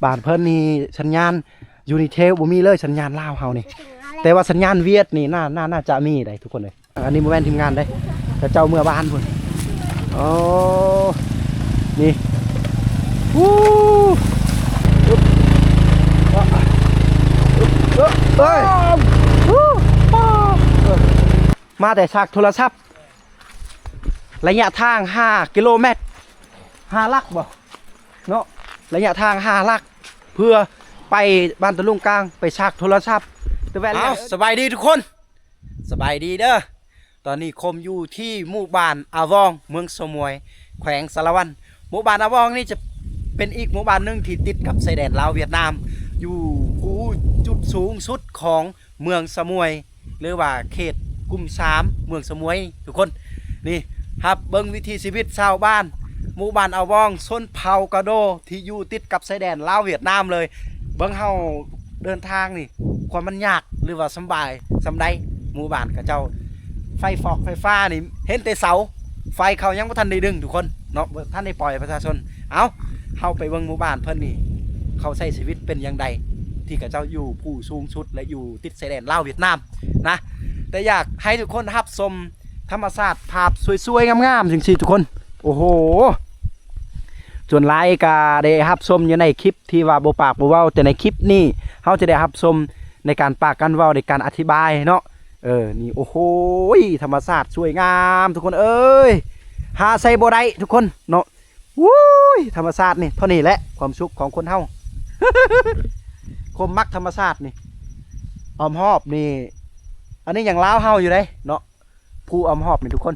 บ้านเพิ่นนี่สัญญาณยูนิเทลบ่มีเลยสัญญาณลาวเฮานี่แต่ว่าสัญญาณเวียดนี่น่าจะมีได้ทุกคนเลยอันนี้บ่แม่นทีมงานได้แต่เจ้าเมื่อบ้านพุ่นโอ้นี่วู้เฮ้ยมาแต่ฉากโทรศัพท์ระยะทาง5 กิโลเมตร5 ลักบ่เนาะระยะทาง5 ลักเพื่อไปบ้านตะลุงกลางไปฉากโทรศัพท์สบายดีทุกคนสบายดีเด้อตอนนี้คมอยู่ที่หมู่บ้านอาวองเมืองสมวยแขวงสารวันหมู่บ้านอาวองนี่จะเป็นอีกหมู่บ้านหนึ่งที่ติดกับชายแดนลาวเวียดนามอยู่จุดสูงสุดของเมืองสมวยหรือว่าเขตกุม3เมืองสมวยทุกคนนี่ครับเบิ้งวิถีชีวิตชาวบ้านหมู่บ้านอาวองชนเผ่ากะโดที่อยู่ติดกับชายแดนลาวเวียดนามเลยเบิ้งเฮาเดินทางนี่ความมันยากหรือว่าสบายสำใดหมู่บ้านกับเจ้าไฟฟ้านี่เห็นแต่เสาไฟเขายังบ่ทันได้ดึงทุกคนเนาะท่านได้ปล่อยประชาชนเอาเฮาไปเบิ่งหมู่บ้านเพิ่นนี่เขาใช้ชีวิตเป็นอย่างใดที่กับเจ้าอยู่ผู้สูงสุดและอยู่ติดชายแดนลาวเวียดนามนะแต่อยากให้ทุกคนรับชมธรรมชาติภาพสวยๆงามๆจังซี่ทุกคนโอ้โหส่วนหลายก็ได้รับชมอยู่ในคลิปที่ว่าบ่ปากบ่เว้าแต่ในคลิปนี้เฮาจะได้รับชมในการปากกันเว้าในการอธิบายเนาะนี่โอ้โหธรรมชาติสวยงามทุกคนเอ้ยหาใส่บ่ได้ทุกคนเนาะวู้ยธรรมชาตินี่เท่านี้แหละความสุขของคนเฮา คมมักธรรมชาตินี่อ้อมหอบนี่อันนี้อย่างลาวเฮาอยู่ได้เนาะภูอ้อมหอบนี่ทุกคน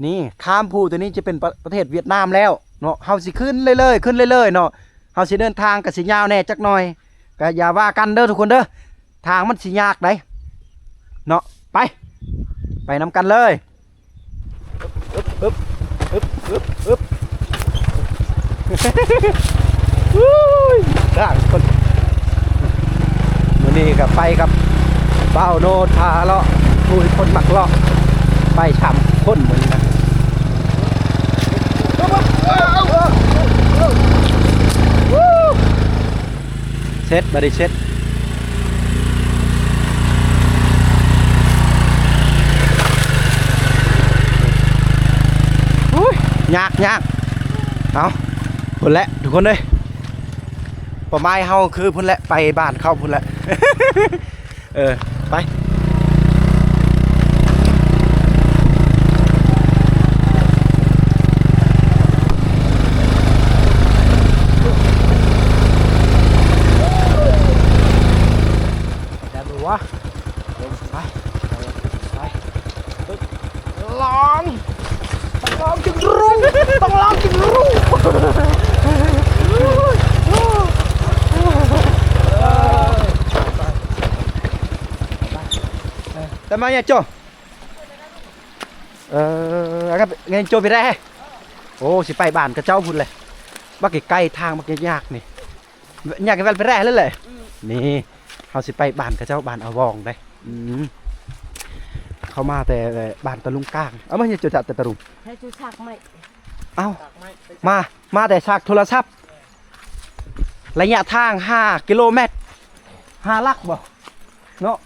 นี่ข้ามภูตัวนี้จะเป็นประเทศเวียดนามแล้วเนาะเฮาสิขึ้นเรื่อยๆเนาะเฮาสิเดินทางกับสิยาวแน่จักหน่อยก็อย่าว่ากันเด้อทุกคนเด้อทางมันสิยากได้เนาะไปนำกันเลยอึ๊บได้ทุกคนมื้อนี้ก็ไปกับเบ้าโนดพาเลาะผู้คนมักเลาะไปฉ่ำคนเหมือนกันเซ็ตมาดิเซ็ตยากเอาพุ่นแหละทุกคนเลยประมาณเฮาคือพุ่นแหละไปบ้านเข้าพุ่นแหละ ไปวะไปลองจึงรู้ต้องลองจึงรู้แต่มาเนี่ยโจครับเงินโจไปได้โอ้สิไปบ้านกับเจ้าพุ่นเลยบักใกล้ทางบักยากนี่ยากกันไปได้เลยนี่เขาสิไปบ้านกับเจ้าบ้านอาวองได้เขามาแต่บ้านตะลุงกลางเอาไม่ใช่จุดจัดแต่ตะลุงให้จุดฉากไม่เอามาแต่ฉากโทรศัพท์ระยะทาง5 กิโลเมตร5 ลักบ่เนาะ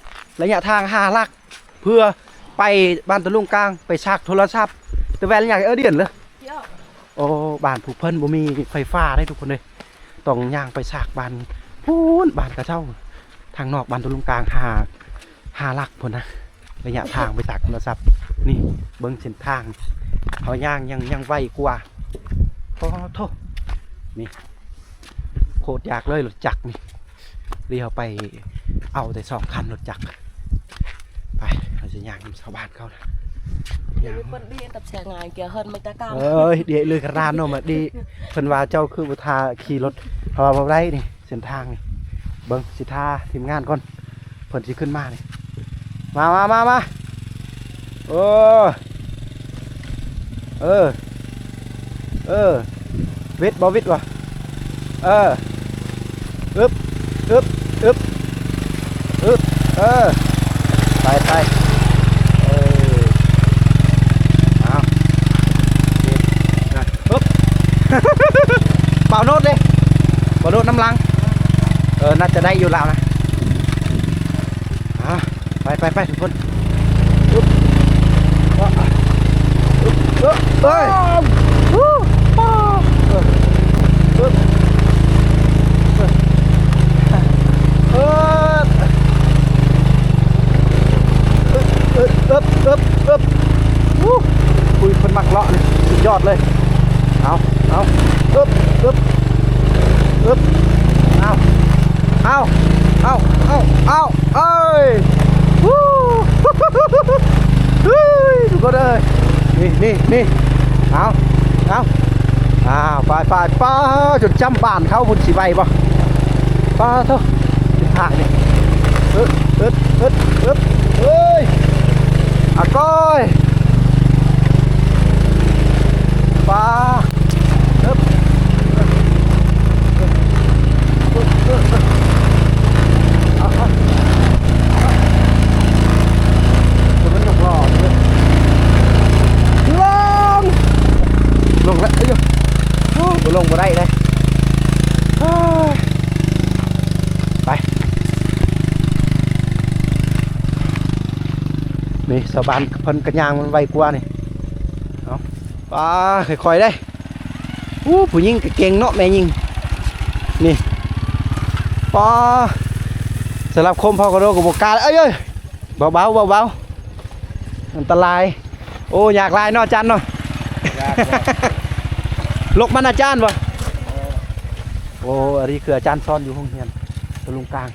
ระยะทาง5 ลักเพื่อไปบ้านตะลุงกลางไปฉากโทรศัพท์แต่แวนอย่างเดียนเลยโอ้บ้านผูกเพิ่นบ่มีไฟฟ้าได้ทุกคนเลยต้องย่างไปฉากบ้านพูนบ้านกับเจ้าทางนอกบ้านตะลุงกลาง5 ลักพุ่นนะระยะทางไปตักโทรศัพท์นี่เบิ้งเส้นทางเขาย่างยังไวกว่าโอ้โธ่นี่โคตรยากเลยรถจักรนี่เรียวไปเอาแต่2 คันรถจักรไปเราจะย่างชาวบ้านเขานะคนดีตับแฉงายเกี่ยวเฮิร์นไม่ตะการเดี๋ยวเลยกระดานเนาะมาดีเพิ่นว่าเจ้าคือบุทาขี่รถพอมาได้นี่เส้นทางนี่เบิ้งสิทาทีมงานก่อนเพิ่นสิขึ้นมานี่มาโอ้วิทย์บ่วิทย์วะอึบไปเอาปึ๊บ เป่าโน้ตเลย ำลังน่าจะได้อยู่แล้วนะไปทุกคนอึ๊บเฮ้ยคุยคนมักเลาะเลยสุดยอดเลยเอาอึ๊บเอาเอ้ยวู้เฮ้ยทุกคนเอ้ยนี่เอาไปจนจำบ้านเขาบุญสีใบป่ะป้าเท่าถึงทางนี่เฮ้ยก้อยป้าลงแล้วลงมาได้เลยไปนี่สะบานเพิ่นกระยางมันไวกว่านี่เอาค่อยๆได้ผู้หญิงเก่งเนาะแม่ยิงนี่สำหรับคมพอกระโดดกับบกาเอ้ยเบาอันตรายโอ้อยากลายเนาะจันเนาะลกมันอาจารย์บ่โอ้อันนี้คืออาจารย์ซ่อนอยู่ห้องเรียนตะลุงกลาง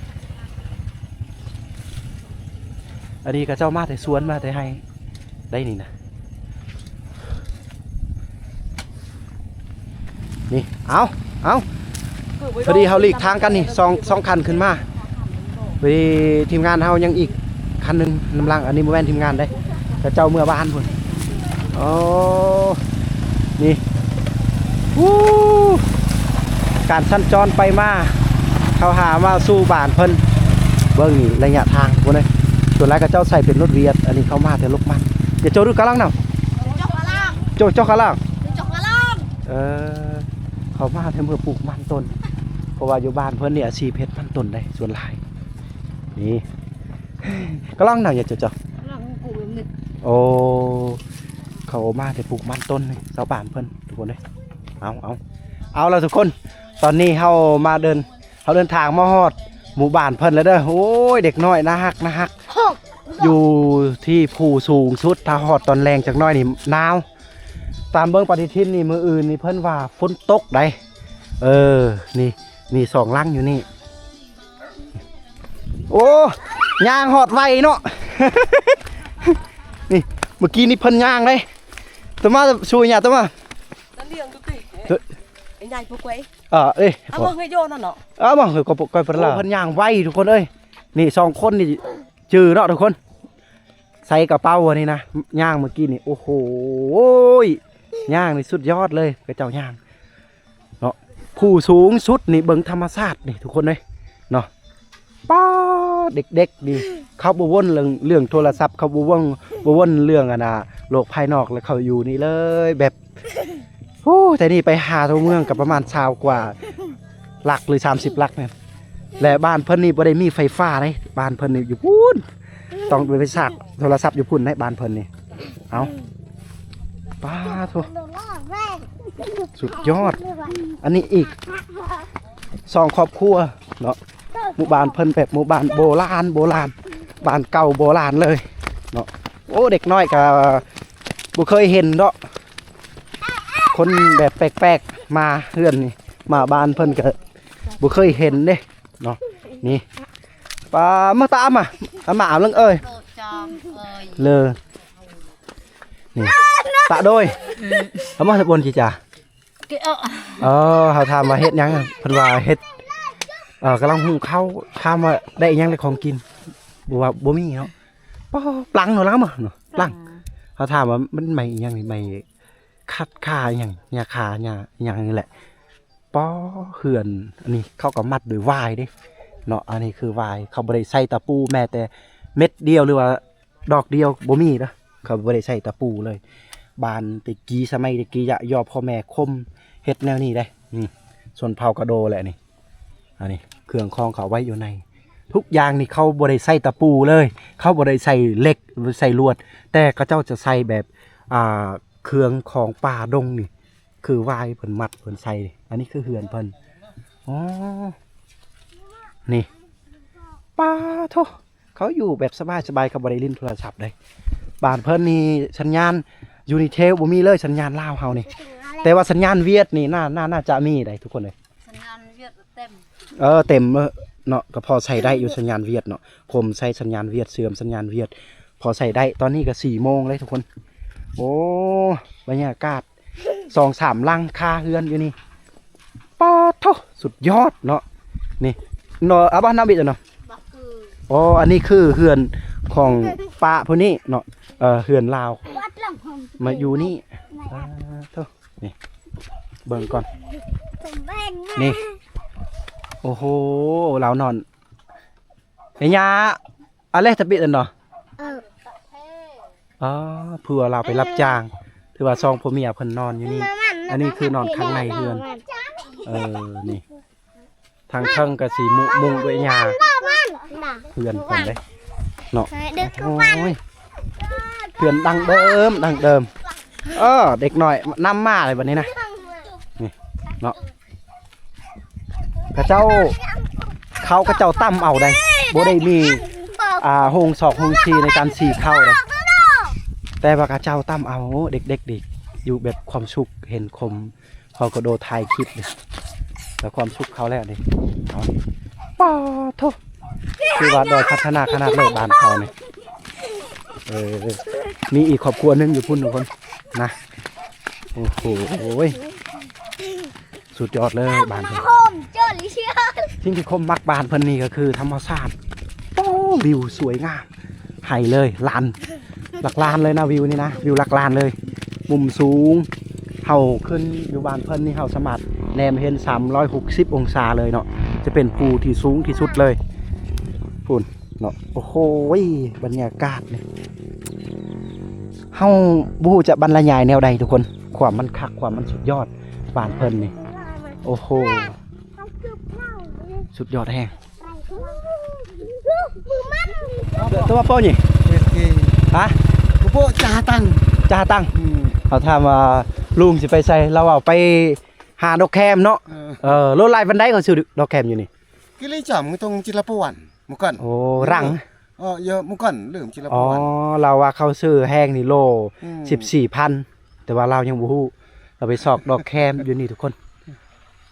อันนี้ก็เจ้ามาแต่สวนมาแต่ให้ได้นี่นะนี่เอาพอดีเฮาหลีกทางกันนี่สองคันขึ้นมาพอดีทีมงานเฮายังอีกคันหนึ่งนำลังอันนี้โมแมนทีมงานได้แต่เจ้าเมื่อบ้านพุ่นโอ้นี่การสั้นจรไปมาเขาหามาสู้บ้านเพิ่นเบิ้งนี่ระยะทางพวกนี้ส่วนไรก็เจ้าใส่เป็นรถเวียดอันนี้เข้ามาแต่ลกมันอย่าโจดูกระลังหน่อยโจกระลังเขามาแต่เมื่อปลูกมันต้นเพราะว่าอยู่บ้านเพิ่นเนี่ยชีเพชรมันต้นได้ส่วนลายนี่กระลังหน่อยอย่าโจโอ้เขามาแต่ปลูกมันต้นนี่ชาวบ้านเพิ่นทุกคนเลยเอาแล้วทุกคนตอนนี้เขาเดินทางมาฮอดหมู่บ้านเพิ่นแล้วเด้อโอ้ยเด็กน้อยนะฮักอยู่ที่ผู้สูงสุดถ้าฮอดตอนแรงจากน้อยนี่หนาวตามเบิ้งปฏิทินนี่มืออื่นนี่เพิ่นว่าฝนตกได้นี่สองลังอยู่นี่โอ้ย่างฮอดไวเนาะ นี่เมื่อกี้นี่เพิ่นย่างเลยตัวมาช่วยเนี่ยตัวมาไอ้ใหญ่พวกไว้มึงให้โยนเนาะมึงก็ปล่อยเพิ่นละเพิ่นย่างไวทุกคนเอ้ยนี่สองคนนี่จื้อเนาะทุกคนใส่กระเป๋าอันนี้นะย่างเมื่อกี้นี่โอ้โหย่างนี่สุดยอดเลยกระเจ้าย่างเนาะผู้สูงสุดนี่เบิ่งธรรมชาตินี่ทุกคนเลยเนาะป้าเด็กๆดีเขาบวนเรื่องโทรศัพท์เขาบวนเรื่องโลกภายนอกแล้วเขาอยู่นี่เลยแบบโอ้แต่นี่ไปหาทั่วเมืองกับประมาณ20 กว่าหลักหรือ30 หลักเนี่ยและบ้านเพิ่นนี่บ่ได้มีไฟฟ้าเลยบ้านเพิ่นนี่อยู่พุ่นต้องไปสากโทรศัพท์อยู่พุ่นให้บ้านเพิ่นนี่เอาป้าโถสุดยอดอันนี้อีก2 ครอบครัวเนาะหมู่บ้านเพิ่นแบบหมู่บ้านโบราณบ้านเก่าโบราณเลยเนาะโอ้เด็กน้อยก็บ่เคยเห็นเนาะคนแบบแปลกๆมาเฮือนนี่มาบ้านเพิ่นก็บ่เคยเห็นเด้เนาะนี่ปลามาตามมาเอาเรื่องเอ้ยเลยนี่ตะโดยเอามาบนจีจ่าเขาทำมาเฮ็ดยังเพิ่นว่าเฮ็ดกำลังหุงข้าวทำมาได้ยังได้ของกินบัวบ่มีเนาะปลังหนูแล้วมั้งเนาะปลังเขาถามว่ามันใหม่ยังใหม่คัดขาอย่างเนี่ยขาอย่างนี้แหละเหือนอันนี้เข้ากับมัดโดยวายดิเนาะอันนี้คือวายเขาบริใส่ตะปูแม้แต่เม็ดเดียวหรือว่าดอกเดียวบ่มีนะเขาบริใส่ตะปูเลยบานตะกี้สมัยตะกี้ยอพ่อแม่คมเฮ็ดแนวนี้ได้ส่วนเผากระโดแหละนี่ อันนี้เครื่องคองเขาไว้อยู่ในทุกอย่างนี่เขาบ่ได้ใส่ตะปูเลยเขาบ่ได้ใส่เหล็กใส่ลวดแต่เขาเจ้าจะใส่แบบเครื่องของป่าดงนี่คือวายเพิ่นมัดเพิ่นใส่อันนี้คือเฮือนเพิ่นอ๋อนี่ป้าโทเขาอยู่แบบสบายๆเขาบ่ได้ลิ้นโทรศัพท์เลยบ้านเพิ่นนี่สัญญาณยูนิเทลบ่มีเลยสัญญาณลาวเฮานี่แต่ว่าสัญญาณเวียดนี่น่าจะมีได้ทุกคนเลยสัญญาณเวียดเต็มเต็มเนาะก็พอใส่ได้อยู่สัญญาณเวียดเนาะผมใส่สัญญาณเวียดเสื่อมสัญญาณเวียดพอใส่ได้ตอนนี้ก็4 โมงเลยทุกคนโอ้บรรยากาศ2-3 ลังคาเฮือนอยู่นี่ป้าโทสุดยอดเนาะนี่เนาะบ้านน้ำบิดเนาะอ๋ออันนี้คือเฮือนของป้าพวกนี้เนาะเฮือนลาวมาอยู่นี่โทนี่เบิ่งก่อนนี่โอ้โหเรานอนเฮียอะไรจะบิดเนาะเพื่อเราไปรับจ้างถือว่าซองพ่อเมียเพิ่นนอนอยู่นี่อันนี้คือนอนข้างในเฮือนนี่ทางเทิงก็สีมุงด้วยหญ้าเฮือนเพิ่นเด้เนาะโอ้ยเฮือนดังเดิมเด็กหน่อยน้ำมาเลยบัดนี้นะนี่เนาะกระเจ้าตั้มเอาได้บ่ได้มีโฮงศอกโฮงชีในการสีเข้าเลยแต่ว่ากระเจ้าตั้มเอาเด็กๆดิอยู่แบบความสุขเห็นคมเขาก็โดนถ่ายคลิปเลยแล้วความสุขเขาแล้วนี่เอาป้าโทคือว่าโดยพัฒนาขนาดเลยบ้านเขาเนี่ยมีอีกครอบครัวนึงอยู่พุ่นทุกคนนะโอ้โหสุดยอดเลยบ้านเพิ่นสิ่งที่คมมักบ้านเพิ่นนี่ก็คือธรรมชาติวิวสวยงามไห่เลยลานหลักลานเลยนะวิวนี่นะวิวหลักลานเลยมุมสูงเฮาขึ้นอยู่บ้านเพิ่นนี่เฮาสามารถแนมเห็น360 องศาเลยเนาะจะเป็นภูที่สูงที่สุดเลยพุ่นเนาะโอ้โหบรรยากาศนี่เฮาบ่ฮู้จะบรรยายแนวใดทุกคนความมันคักความมันสุดยอดบ้านเพิ่นนี่โอ้โหสุดยอดแฮงตัวโป้นี่ฮะโป้จ่าตังเขาถามว่าลุงสิไปใส่เราเอาไปหาดอกแคมเนาะรถไล่บันไดเขาซื้อดอกแคมอยู่นี่กิเลสมึงตรงจิรปวันมุกันโอ้รังเยอะมุกันลืมจิรปวันเราว่าเขาซื้อแห้งนี่โล 14,000แต่ว่าเรายังบ่ฮู้เราไปซอกดอกแคมอยู่นี่ทุกคน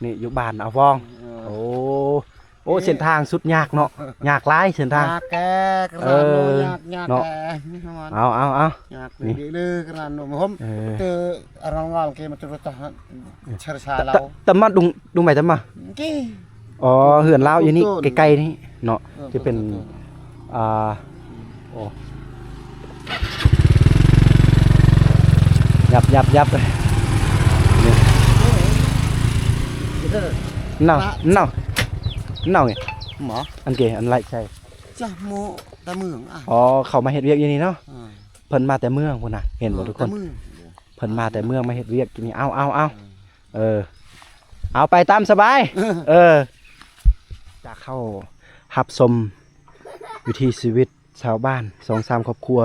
นี่อยู่บ้านเอาวองโอ้เส้นทางสุดยากเนาะยากหลายเส้นทางแกกระนเนาะเอานี่ดื้อกระนผมเจอรางวัลเกมมันจะรู้จักชาเราตำมาดุงไปตำมาเหือนลาวอยู่นี่ใกล้ๆนี่เนาะจะเป็นยับเลยเน่าไงหมออันเกอันไรใช่จ้าโมตะเมืองเขามาเฮ็ดเวียกอย่างนี้เนาะเพิ่นมาแต่เมืองพุ่นน่ะเห็นบ่ทุกคนเพิ่นมาแต่เมืองมาเฮ็ดเวียกอย่างนี้เอาไปตามสบายจะเข้าหับชมวิถีชีวิตชาวบ้าน 2-3 ครอบครัว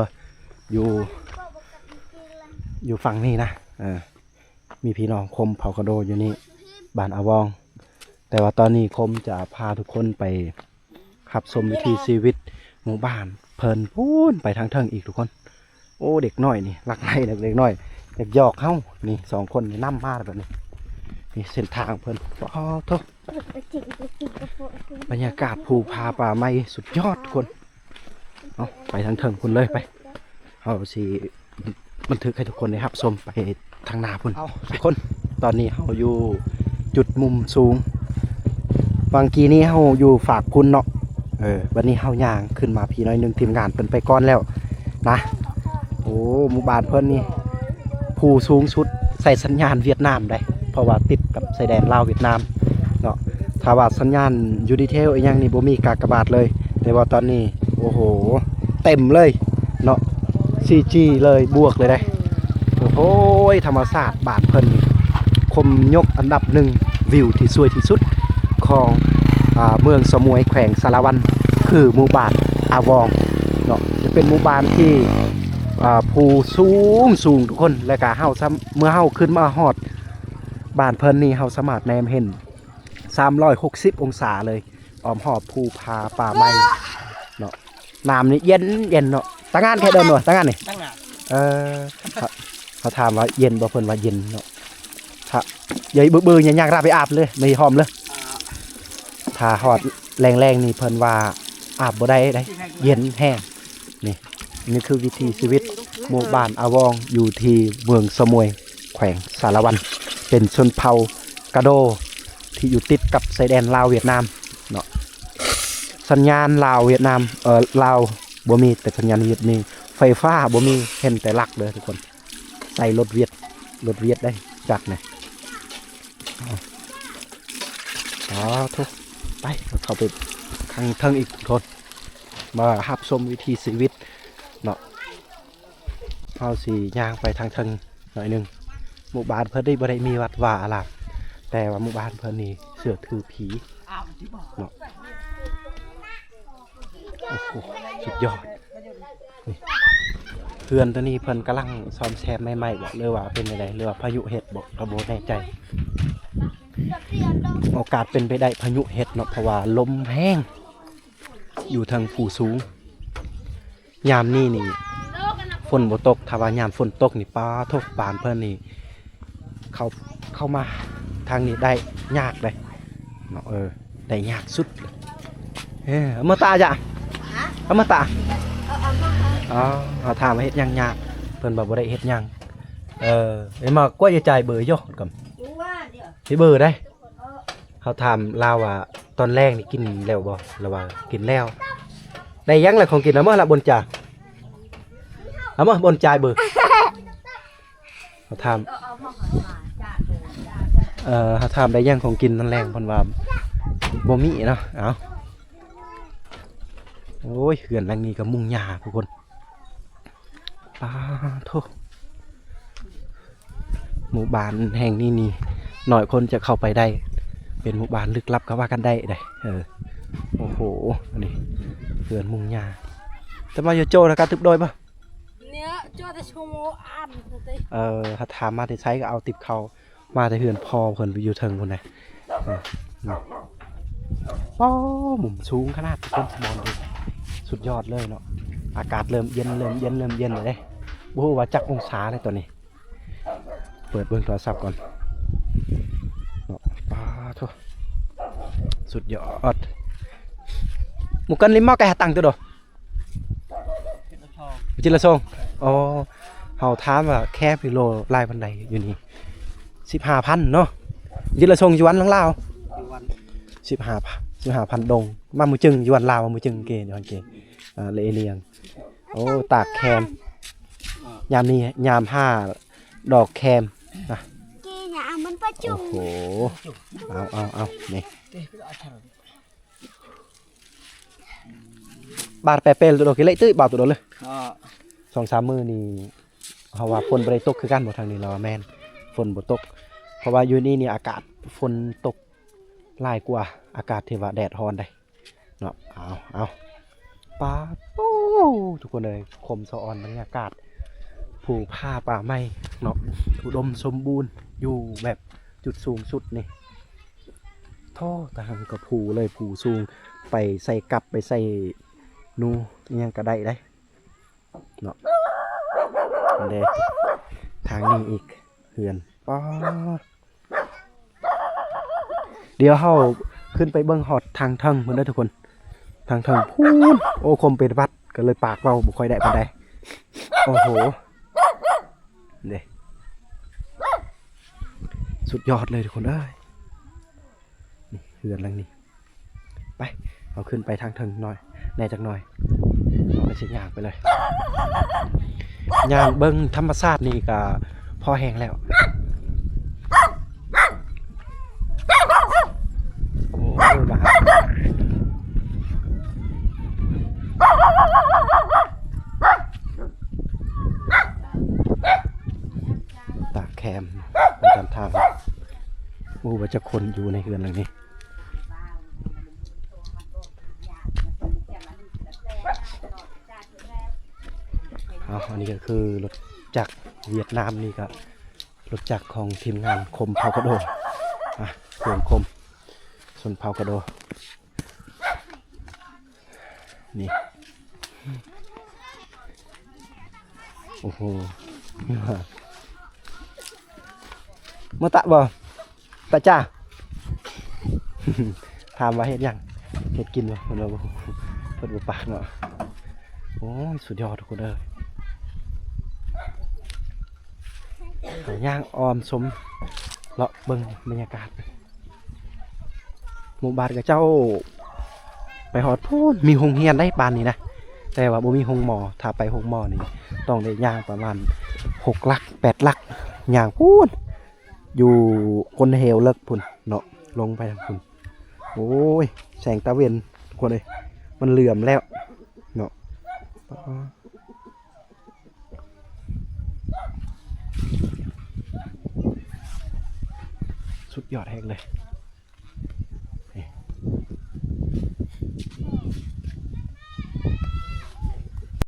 อยู่ฝั่งนี้นะมีพี่น้องคมเผากระโดอยู่นี่บ้านอาวองแต่ว่าตอนนี้คมจะพาทุกคนไปขับชมวิถีชีวิตหมู่บ้านเพลินพูนไปทางเทิงอีกทุกคนโอ้เด็กน้อยนี่หลักไล่เด็กน้อยเด็กหยอกเข้านี่2 คนนี่นั่มมาแบบนี้นี่เส้นทางเพลินโทษบรรยากาศภูผาป่าไม้สุดยอดทุกคนเอาไปทางเทิงคุณเลยไปเอาสิบันทึกให้ทุกคนได้รับชมไปทางหน้าพุ่นทุกคนตอนนี้เราอยู่จุดมุมสูงบางกีนี้เราอยู่ฝากคุณเนาะวันนี้เราย่างขึ้นมาพี่น้อยนึงทีมงานเพิ่นไปก้อนแล้วนะโอ้หมู่บ้านเพิ่นนี่ภูสูงสุดใส่สัญญาณเวียดนามได้เพราะว่าติดกับชายแดนลาวเวียดนามเนาะถ้าว่าสัญญาณยูนิเทลอย่างนี้บ่มีกากบาทเลยแต่ว่าตอนนี้โอ้โหเต็มเลยเนาะ 4G เลยบวกเลยได้โอ้โหธรรมศาสตร์บาทเพิ่นคมยกอันดับ1วิวที่สวยที่สุดของ เมืองสมวยแขวงสารวันคือหมู่บ้านอาวองเนาะจะเป็นหมู่บ้านที่ภูสูงทุกคนและก็เฮาเมื่อเฮาขึ้นมาฮอดบ้านเพิ่นนี่เฮาสามารถแนมเห็น360องศาเลยอ้อมหอบภูผาป่าไม้เนาะน้ำนี่เย็นเนาะตั้งงานแค่เดินหน่อยตั้งงานนี่ ตั้งหน้า เขาถามว่าเย็นบ่เพิ่นว่าเย็นเนาะถ้าใหญ่เบื่อๆยากๆราไปอาบเลยไม่หอมเลยถ้าฮอดแรงๆนี่เพิ่นว่าอาบบ่ได้เย็นแห้งนี่คือวิถีชีวิตหมู่บ้านอาวองอยู่ที่เมืองสมวยแขวงสารวันเป็นชนเผ่ากะโดที่อยู่ติดกับชายแดนลาวเวียดนามเนาะสัญญาณลาวเวียดนามลาวบ่มีแต่สัญญาณเวียดมีไฟฟ้าบ่มีเห็นแต่ลักเลยทุกคนใส่รถเวียดได้จักนะทุกไปเข้าไปข้างเทิงอีกทุกคนมาหับชมวิถีชีวิตเนาะเอาสีย่างไปทางเทิงหน่อยหนึ่งหมู่บ้านเพิ่นได้บ่ได้มีวัดว่าอะไรแต่ว่าหมู่บ้านเพิ่นนี่เสือถือผีเนาะโอ้โหสุดยอดเพื่อนตัวนี้เพิ่นกำลังซ้อมแซมใหม่ๆบอกเลยว่าเป็นอะไรหรือว่าพายุเห็ดบอกกระโบแน่ใจโอกาสเป็นไปได้พายุเห็ดเนาะเพราะว่าลมแห้งอยู่ทางภูสูงยามนี้นี่ฝนบ่ตกถ้าว่ายามฝนตกนี่ป้าทกปานเพิ่นนี่เข้ามาทางนี้ได้ยากเลยเนาะได้ยากสุดเอามาตาจ้ะเอามาตาเขาถามว่าเฮ็ดยังยากเพิ่นบอกบ่ได้เฮ็ดยังไอ้มากว่าจะจ่ายเบอร์ย่อกับสิเบอร์ได้เขาถามลาวว่าตอนแรกนี่กินแล้วบ่แล้วว่ากินแล้วได้ยังล่ะของกินเอามาละบนจ่าเอามาบนจ่ายเบอร์เขาถามเขาถามได้ยังของกินตอนแรกเพิ่นว่าบ่มีเนาะเอาโอ้ยเขื่อนหลังนี้ก็มุ่งหญ้าทุกคนป้าโธ่หมู่บ้านแห่งนี้นี่หน่อยคนจะเข้าไปได้เป็นหมู่บ้านลึกลับก็ว่ากันได้โอ้โหนี่เขื่อนมุ่งหญ้าจะมาโจนะการตึบโดยป่ะเนี่ยโจแต่ชั่วโมงอ่านถ้าถามมาที่ใช้ก็เอาติบเขามาแต่เขื่อนพอเขื่อนไปอยู่เทิงคนไหนป้อหมุนสูงขนาดต้นสมอนเลยสุดยอดเลยเนาะอากาศเริ่มเย็นเลยโอ้ว่าจักองศาเลยตัวนี้เปิดเบิ่งโทรศัพท์ก่อนเนาะป้าทุสุดยอดหมูกันลิมมอแกตังตัวดอจิละซงอ๋อเฮาถามว่าแค่กิโลลายบันไดอยู่นี่15,000เนาะจิละซงยวนลาว15,000ดงมามือจึงยวนลาวมามือจึงเกยอนเกเลเลียงโอ้ตากแคมยามนี้ยาม5ดอกแคมนะเกยมันประจุ โอ้โหเอานี่บาดแปเปลตัวโดกิเละตื้อบาดตัวโดเลย2-3 มื้อนี่เพราะว่าฝนบ่ได้ตกคือกันบ่ทางนี้เราแม่นฝนบ่ตกเพราะว่าอยู่นี่อากาศฝนตกหลายกว่าอากาศที่ว่าแดดร้อนได้เนาะเอาป้าโอ้ทุกคนเลยคมสะออนบรรยากาศภูผาป่าไม้เนาะอุดมสมบูรณ์อยู่แบบจุดสูงสุดนี่ท่อทางกับภูเลยภูสูงไปใส่กับไปใส่นูยังก็ได้เนาะเด้ทางนี้อีกเหือนป้าเดี๋ยวเฮาขึ้นไปเบิ่งฮอดทางเทิงเพิ่นเด้อทุกคนทางเทิงพูนโอ้คมเป็นวัดก็เลยปากเว้าบ่ค่อยได้ปานใดโอ้โหเด้สุดยอดเลยทุกคนเอ้ยนี่เฮือนหลังนี้ไปเอาขึ้นไปทางเทิงหน่อยแน่จักหน่อยเอาไปสิย่างไปเลยย่างเบิ่งธรรมชาตินี่ก็พอแห้งแล้วโอ้มาตากแคมไปตามทางโอ้ว่าจะคนอยู่ในเฮือนหลังนี้ อันนี้ก็คือรถจักรเวียดนามนี่ก็รถจักรของทีมงานคมเผากระโดเครื่องคมส่วนเผากระโดนี่โอ้โหมาตะบ่ตะจ้า ถามว่าเฮ็ดยังเฮ็ดกินบ่เพิ่นว่าเพิ่นบ่ปากเนาะโอ้ยสุดยอดทุกคนเด้อย่างออมสมเลาะเบิ่งบรรยากาศหมู่บ้านกับเจ้าไปฮอดพูนมีโรงเรียนได้ปานนี้นะแต่ว่าบ่มีโรงหมอถ้าไปโรงหมอนี่ต้องได้ย่างประมาณ6 ลัก 8 ลักย่างพูนอยู่คนเหวเลิกพุ่นเนาะลงไปทางพุ่นโอ้ยแสงตะเวนคนเลยมันเหลื่อมแล้วเนาะสุดยอดแฮงเลย